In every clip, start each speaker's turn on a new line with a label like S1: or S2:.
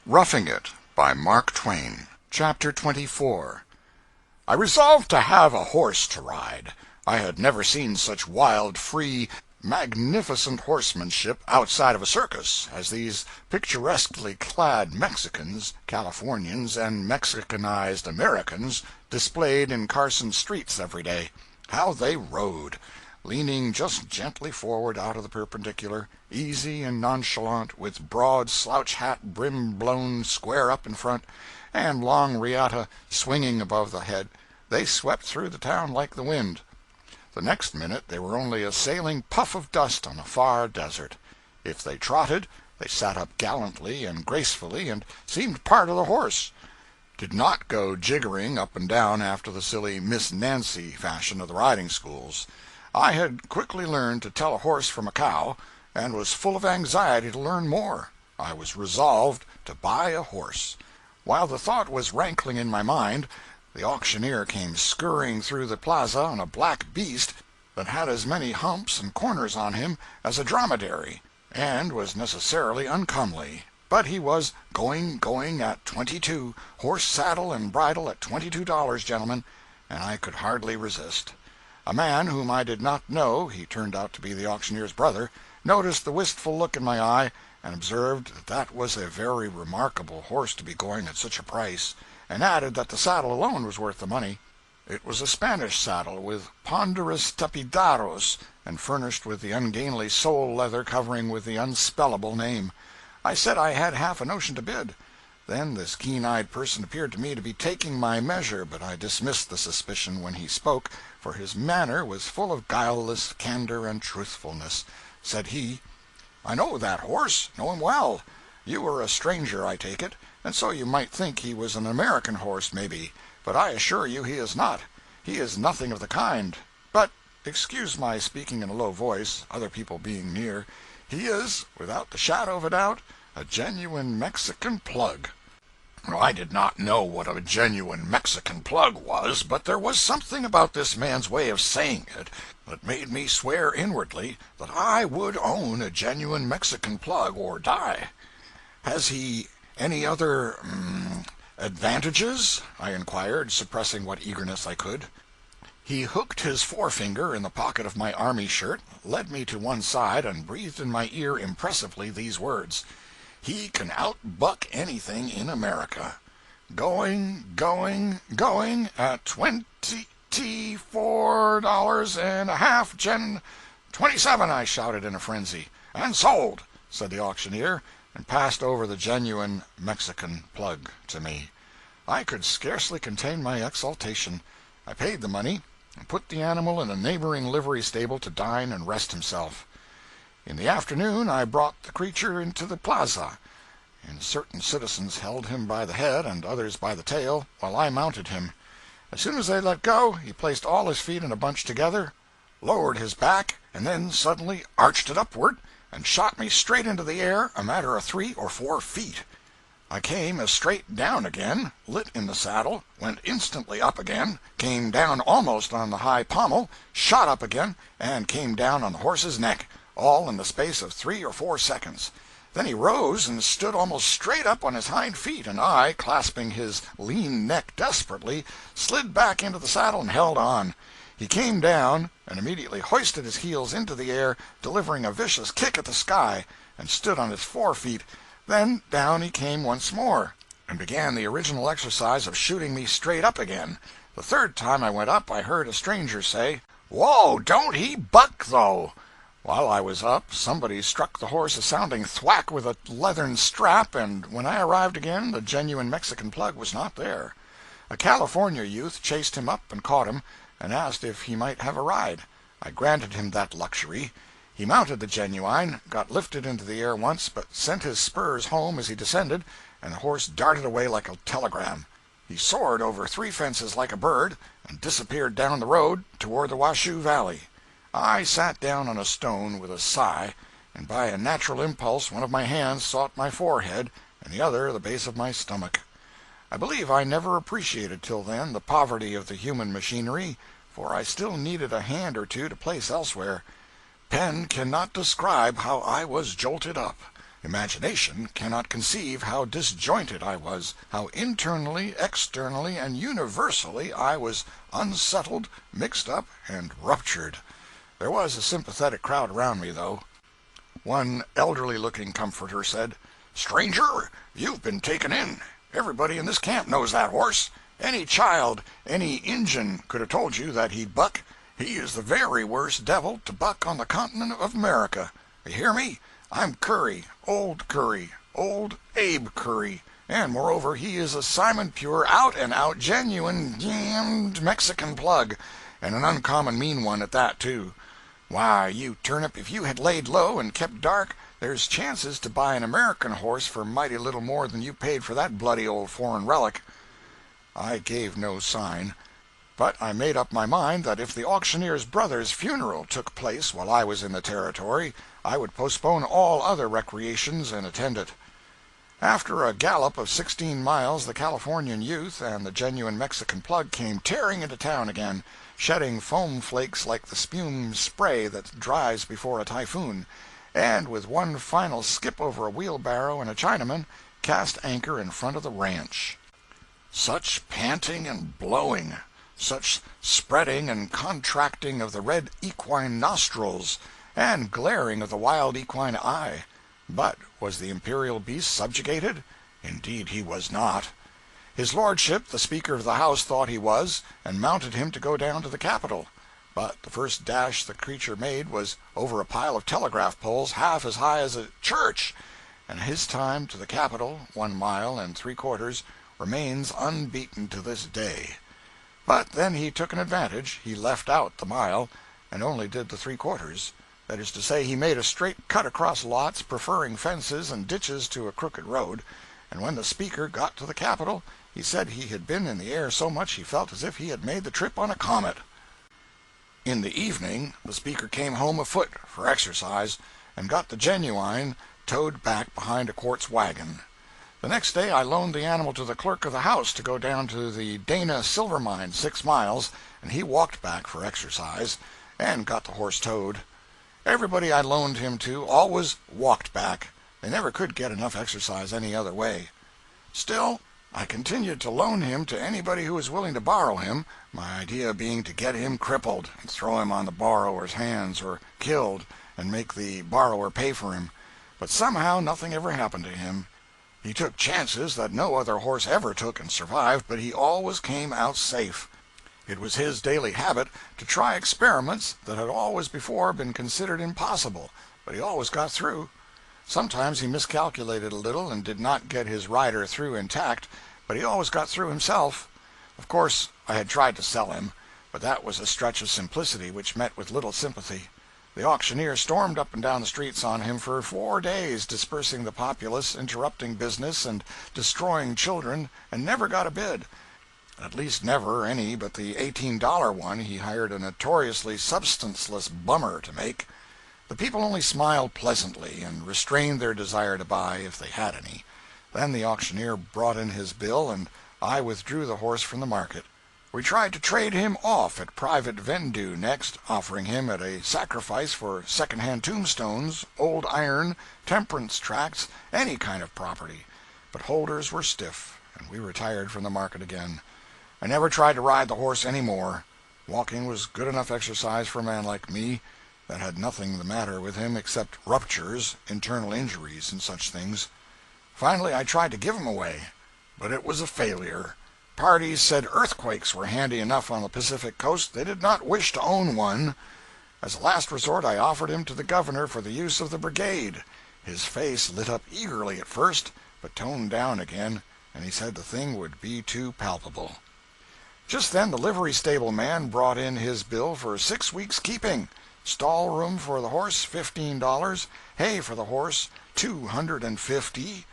S1: Roughing It by Mark Twain. Chapter 24. I resolved to have a horse to ride. I had never seen such wild, free, magnificent horsemanship outside of a circus as these picturesquely clad Mexicans, Californians, and Mexicanized Americans displayed in Carson streets every day. How they rode! Leaning just gently forward out of the perpendicular, easy and nonchalant, with broad slouch hat brim blown square up in front, and long riata swinging above the head, they swept through the town like the wind. The next minute they were only a sailing puff of dust on a far desert. If they trotted, they sat up gallantly and gracefully, and seemed part of the horse. Did not go jiggering up and down after the silly Miss Nancy fashion of the riding schools. I had quickly learned to tell a horse from a cow, and was full of anxiety to learn more. I was resolved to buy a horse. While the thought was rankling in my mind, the auctioneer came scurrying through the plaza on a black beast that had as many humps and corners on him as a dromedary, and was necessarily uncomely. But he was going at 22, horse, saddle, and bridle at $22, gentlemen, and I could hardly resist. A man whom I did not know, he turned out to be the auctioneer's brother, noticed the wistful look in my eye, and observed that that was a very remarkable horse to be going at such a price, and added that the saddle alone was worth the money. It was a Spanish saddle, with ponderous tapidaros, and furnished with the ungainly sole leather covering with the unspellable name. I said I had half a notion to bid. Then this keen-eyed person appeared to me to be taking my measure, but I dismissed the suspicion when he spoke, for his manner was full of guileless candor and truthfulness. Said he, "I know that horse, know him well. You are a stranger, I take it, and so you might think he was an American horse, maybe, but I assure you he is not. He is nothing of the kind. But, excuse my speaking in a low voice, other people being near, he is, without the shadow of a doubt, a genuine Mexican plug." I did not know what a genuine Mexican plug was, but there was something about this man's way of saying it that made me swear inwardly that I would own a genuine Mexican plug or die. "Has he any other advantages?" I inquired, suppressing what eagerness I could. He hooked his forefinger in the pocket of my army shirt, led me to one side, and breathed in my ear impressively these words: "He can outbuck anything in America. Going at $24 and a half, 27, I shouted in a frenzy. "And sold," said the auctioneer, and passed over the genuine Mexican plug to me. I could scarcely contain my exultation. I paid the money, and put the animal in a neighboring livery stable to dine and rest himself. In the afternoon I brought the creature into the plaza, and certain citizens held him by the head and others by the tail, while I mounted him. As soon as they let go, he placed all his feet in a bunch together, lowered his back, and then suddenly arched it upward, and shot me straight into the air a matter of 3 or 4 feet. I came as straight down again, lit in the saddle, went instantly up again, came down almost on the high pommel, shot up again, and came down on the horse's neck, all in the space of 3 or 4 seconds. Then he rose and stood almost straight up on his hind feet, and I, clasping his lean neck desperately, slid back into the saddle and held on. He came down, and immediately hoisted his heels into the air, delivering a vicious kick at the sky, and stood on his 4 feet. Then down he came once more, and began the original exercise of shooting me straight up again. The third time I went up I heard a stranger say, "Whoa, don't he buck, though!" While I was up, somebody struck the horse a sounding thwack with a leathern strap, and when I arrived again the genuine Mexican plug was not there. A California youth chased him up and caught him, and asked if he might have a ride. I granted him that luxury. He mounted the genuine, got lifted into the air once, but sent his spurs home as he descended, and the horse darted away like a telegram. He soared over 3 fences like a bird, and disappeared down the road toward the Washoe Valley. I sat down on a stone with a sigh, and by a natural impulse one of my hands sought my forehead, and the other the base of my stomach. I believe I never appreciated till then the poverty of the human machinery, for I still needed a hand or two to place elsewhere. Pen cannot describe how I was jolted up. Imagination cannot conceive how disjointed I was, how internally, externally, and universally I was unsettled, mixed up, and ruptured. There was a sympathetic crowd around me, though. One elderly-looking comforter said, "Stranger, you've been taken in. Everybody in this camp knows that horse. Any child, any Injun could have told you that he'd buck. He is the very worst devil to buck on the continent of America. You hear me? I'm Curry, old Abe Curry, and moreover he is a Simon Pure, out-and-out, genuine, damned Mexican plug, and an uncommon mean one at that, too. Why, you turnip, if you had laid low and kept dark, there's chances to buy an American horse for mighty little more than you paid for that bloody old foreign relic." I gave no sign, but I made up my mind that if the auctioneer's brother's funeral took place while I was in the Territory, I would postpone all other recreations and attend it. After a gallop of 16 miles, the Californian youth and the genuine Mexican plug came tearing into town again, shedding foam flakes like the spume spray that dries before a typhoon, and with one final skip over a wheelbarrow and a Chinaman, cast anchor in front of the ranch. Such panting and blowing! Such spreading and contracting of the red equine nostrils, and glaring of the wild equine eye! But was the imperial beast subjugated? Indeed he was not. His lordship, the Speaker of the House, thought he was, and mounted him to go down to the Capitol. But the first dash the creature made was over a pile of telegraph poles half as high as a church, and his time to the Capitol, 1 mile and 3/4, remains unbeaten to this day. But then he took an advantage. He left out the mile, and only did the 3/4. That is to say, he made a straight cut across lots, preferring fences and ditches to a crooked road, and when the Speaker got to the Capitol, he said he had been in the air so much he felt as if he had made the trip on a comet. In the evening the Speaker came home afoot for exercise, and got the Genuine towed back behind a quartz wagon. The next day I loaned the animal to the Clerk of the House to go down to the Dana silver mine, 6 miles, and he walked back for exercise, and got the horse towed. Everybody I loaned him to always walked back. They never could get enough exercise any other way. Still, I continued to loan him to anybody who was willing to borrow him, my idea being to get him crippled, and throw him on the borrower's hands, or killed, and make the borrower pay for him. But somehow nothing ever happened to him. He took chances that no other horse ever took and survived, but he always came out safe. It was his daily habit to try experiments that had always before been considered impossible, but he always got through. Sometimes he miscalculated a little and did not get his rider through intact, but he always got through himself. Of course, I had tried to sell him, but that was a stretch of simplicity which met with little sympathy. The auctioneer stormed up and down the streets on him for 4 days, dispersing the populace, interrupting business, and destroying children, and never got a bid. At least never any but the $18 one he hired a notoriously substanceless bummer to make. The people only smiled pleasantly, and restrained their desire to buy, if they had any. Then the auctioneer brought in his bill, and I withdrew the horse from the market. We tried to trade him off at private vendue next, offering him at a sacrifice for second-hand tombstones, old iron, temperance tracts, any kind of property. But holders were stiff, and we retired from the market again. I never tried to ride the horse any more. Walking was good enough exercise for a man like me, that had nothing the matter with him except ruptures, internal injuries, and such things. Finally I tried to give him away, but it was a failure. Parties said earthquakes were handy enough on the Pacific coast. They did not wish to own one. As a last resort I offered him to the governor for the use of the brigade. His face lit up eagerly at first, but toned down again, and he said the thing would be too palpable. Just then the livery stable man brought in his bill for 6 weeks' keeping. Stall room for the horse, $15. Hay for the horse, $250.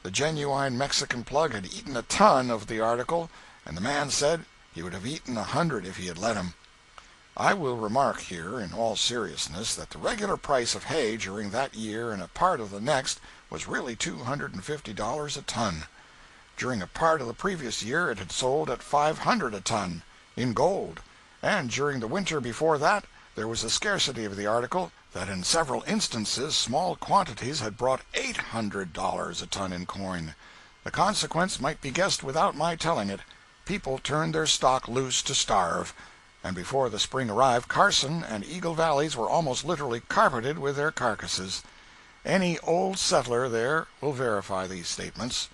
S1: The genuine Mexican plug had eaten a ton of the article, and the man said he would have eaten 100 if he had let him. I will remark here, in all seriousness, that the regular price of hay during that year and a part of the next was really $250 a ton. During a part of the previous year it had sold at $500 a ton, in gold, and during the winter before that there was a scarcity of the article that in several instances small quantities had brought $800 a ton in coin. The consequence might be guessed without my telling it. People turned their stock loose to starve, and before the spring arrived Carson and Eagle Valleys were almost literally carpeted with their carcasses. Any old settler there will verify these statements.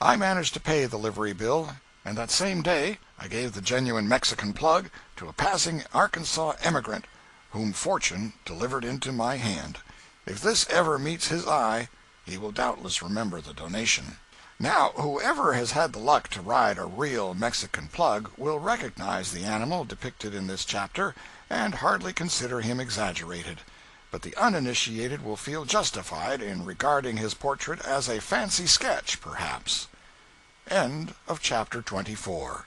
S1: I managed to pay the livery bill, and that same day I gave the genuine Mexican plug to a passing Arkansas emigrant whom fortune delivered into my hand. If this ever meets his eye, he will doubtless remember the donation. Now, whoever has had the luck to ride a real Mexican plug will recognize the animal depicted in this chapter and hardly consider him exaggerated, but the uninitiated will feel justified in regarding his portrait as a fancy sketch, perhaps. End of chapter 24.